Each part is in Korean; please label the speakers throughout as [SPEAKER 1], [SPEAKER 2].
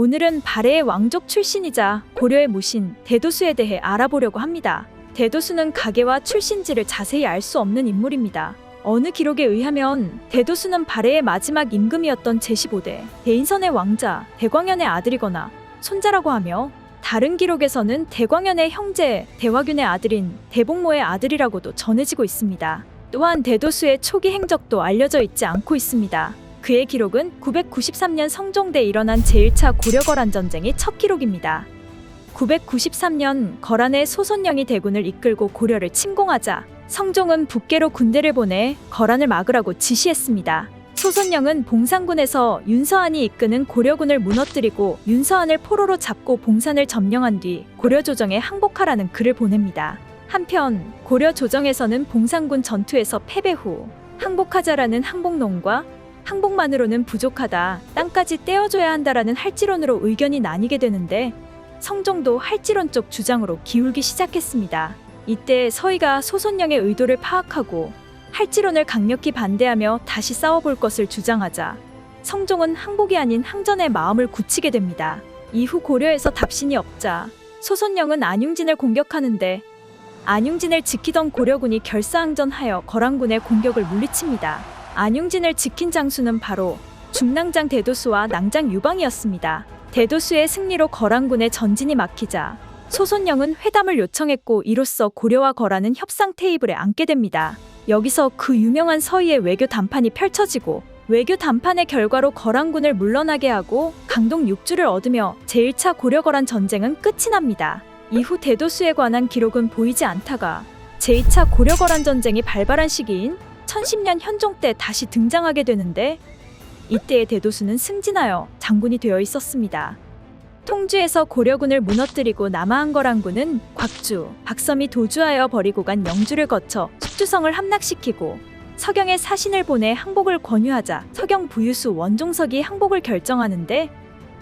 [SPEAKER 1] 오늘은 발해의 왕족 출신이자 고려의 무신 대도수에 대해 알아보려고 합니다. 대도수는 가계와 출신지를 자세히 알 수 없는 인물입니다. 어느 기록에 의하면 대도수는 발해의 마지막 임금이었던 제15대 대인선의 왕자 대광현의 아들이거나 손자라고 하며, 다른 기록에서는 대광현의 형제 대화균의 아들인 대복모의 아들이라고도 전해지고 있습니다. 또한 대도수의 초기 행적도 알려져 있지 않고 있습니다. 그의 기록은 993년 성종대에 일어난 제1차 고려거란 전쟁이 첫 기록입니다. 993년 거란의 소손령이 대군을 이끌고 고려를 침공하자 성종은 북계로 군대를 보내 거란을 막으라고 지시했습니다. 소손령은 봉산군에서 윤서한이 이끄는 고려군을 무너뜨리고 윤서한을 포로로 잡고 봉산을 점령한 뒤 고려조정에 항복하라는 글을 보냅니다. 한편 고려조정에서는 봉산군 전투에서 패배 후 항복하자라는 항복론과 항복만으로는 부족하다, 땅까지 떼어줘야 한다라는 할지론으로 의견이 나뉘게 되는데, 성종도 할지론 쪽 주장으로 기울기 시작했습니다. 이때 서희가 소손령의 의도를 파악하고 할지론을 강력히 반대하며 다시 싸워볼 것을 주장하자 성종은 항복이 아닌 항전의 마음을 굳히게 됩니다. 이후 고려에서 답신이 없자 소손령은 안융진을 공격하는데, 안융진을 지키던 고려군이 결사항전하여 거란군의 공격을 물리칩니다. 안융진을 지킨 장수는 바로 중랑장 대도수와 낭장 유방이었습니다. 대도수의 승리로 거란군의 전진이 막히자 소손령은 회담을 요청했고, 이로써 고려와 거란은 협상 테이블에 앉게 됩니다. 여기서 그 유명한 서희의 외교談판이 펼쳐지고, 외교談판의 결과로 거란군을 물러나게 하고 강동 6주를 얻으며 제1차 고려거란 전쟁은 끝이 납니다. 이후 대도수에 관한 기록은 보이지 않다가 제2차 고려거란 전쟁이 발발한 시기인 1010년 현종 때 다시 등장하게 되는데, 이때의 대도수는 승진하여 장군이 되어 있었습니다. 통주에서 고려군을 무너뜨리고 남하한 거란군은 곽주, 박섬이 도주하여 버리고 간 영주를 거쳐 숙주성을 함락시키고 서경에 사신을 보내 항복을 권유하자 서경 부유수 원종석이 항복을 결정하는데,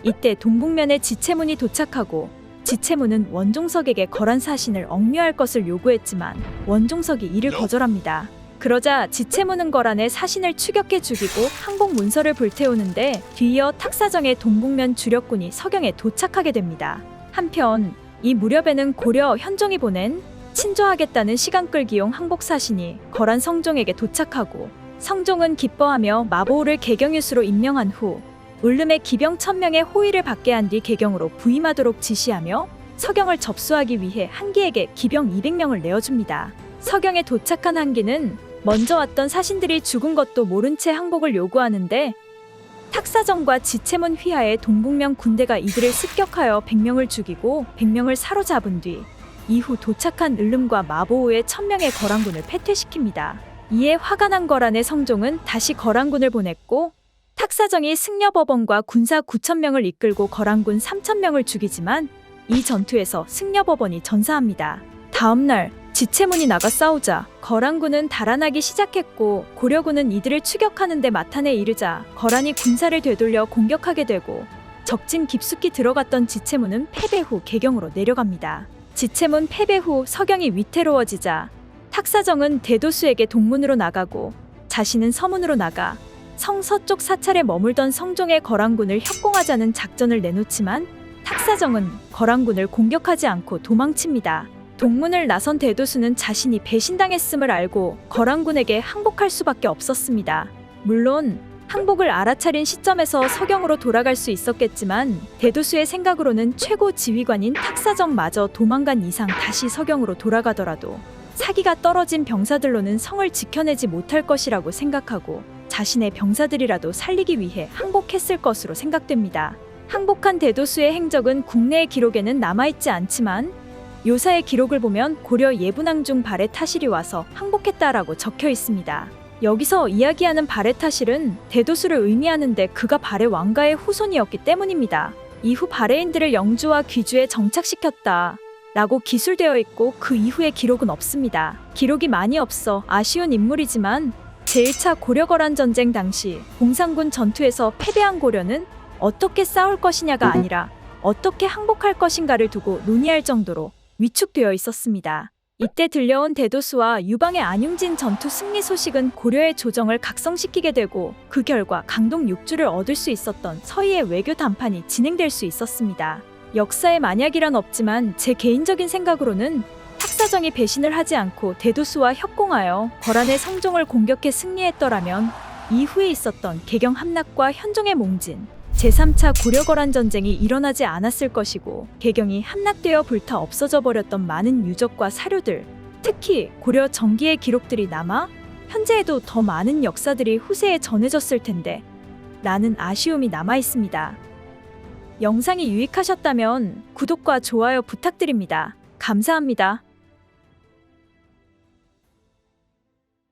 [SPEAKER 1] 이때 동북면에 지체문이 도착하고 지체문은 원종석에게 거란 사신을 억류할 것을 요구했지만 원종석이 이를 거절합니다. 그러자 지체문은 거란의 사신을 추격해 죽이고 항복 문서를 불태우는데, 뒤이어 탁사정의 동북면 주력군이 서경에 도착하게 됩니다. 한편 이 무렵에는 고려 현종이 보낸 친조하겠다는 시간 끌기용 항복 사신이 거란 성종에게 도착하고, 성종은 기뻐하며 마보우를 개경유수로 임명한 후 울름의 기병 1000명의 호위를 받게 한 뒤 개경으로 부임하도록 지시하며 서경을 접수하기 위해 한기에게 기병 200명을 내어줍니다. 서경에 도착한 한기는 먼저 왔던 사신들이 죽은 것도 모른 채 항복을 요구하는데, 탁사정과 지체문 휘하의 동북면 군대가 이들을 습격하여 100명을 죽이고 100명을 사로잡은 뒤 이후 도착한 을름과 마보우의 1000명의 거란군을 패퇴시킵니다. 이에 화가 난 거란의 성종은 다시 거란군을 보냈고, 탁사정이 승려법원과 군사 9000명을 이끌고 거란군 3000명을 죽이지만 이 전투에서 승려법원이 전사합니다. 다음날 지체문이 나가 싸우자 거란군은 달아나기 시작했고, 고려군은 이들을 추격하는 데 마탄에 이르자 거란이 군사를 되돌려 공격하게 되고, 적진 깊숙이 들어갔던 지체문은 패배 후 개경으로 내려갑니다. 지체문 패배 후 서경이 위태로워지자 탁사정은 대도수에게 동문으로 나가고 자신은 서문으로 나가 성 서쪽 사찰에 머물던 성종의 거란군을 협공하자는 작전을 내놓지만, 탁사정은 거란군을 공격하지 않고 도망칩니다. 동문을 나선 대도수는 자신이 배신당했음을 알고 거란군에게 항복할 수밖에 없었습니다. 물론 항복을 알아차린 시점에서 서경으로 돌아갈 수 있었겠지만, 대도수의 생각으로는 최고 지휘관인 탁사정마저 도망간 이상 다시 서경으로 돌아가더라도 사기가 떨어진 병사들로는 성을 지켜내지 못할 것이라고 생각하고 자신의 병사들이라도 살리기 위해 항복했을 것으로 생각됩니다. 항복한 대도수의 행적은 국내의 기록에는 남아있지 않지만, 요사의 기록을 보면 고려 예분왕중 바레타실이 와서 항복했다라고 적혀 있습니다. 여기서 이야기하는 바레타실은 대도수를 의미하는데, 그가 바레 왕가의 후손이었기 때문입니다. 이후 바레인들을 영주와 귀주에 정착시켰다 라고 기술되어 있고, 그 이후의 기록은 없습니다. 기록이 많이 없어 아쉬운 인물이지만, 제1차 고려거란 전쟁 당시 봉산군 전투에서 패배한 고려는 어떻게 싸울 것이냐가 아니라 어떻게 항복할 것인가를 두고 논의할 정도로 위축되어 있었습니다. 이때 들려온 대도수와 유방의 안용진 전투 승리 소식은 고려의 조정을 각성시키게 되고 그 결과 강동 6주를 얻을 수 있었던 서희의 외교談判이 진행될 수 있었습니다. 역사에 만약이란 없지만 제 개인적인 생각으로는 탁사정이 배신을 하지 않고 대도수와 협공하여 거란의 성종을 공격해 승리했더라면 이후에 있었던 개경 함락과 현종의 몽진, 제3차 고려거란 전쟁이 일어나지 않았을 것이고 개경이 함락되어 불타 없어져 버렸던 많은 유적과 사료들, 특히 고려 정기의 기록들이 남아 현재에도 더 많은 역사들이 후세에 전해졌을 텐데 라는 아쉬움이 남아 있습니다. 영상이 유익하셨다면 구독과 좋아요 부탁드립니다. 감사합니다.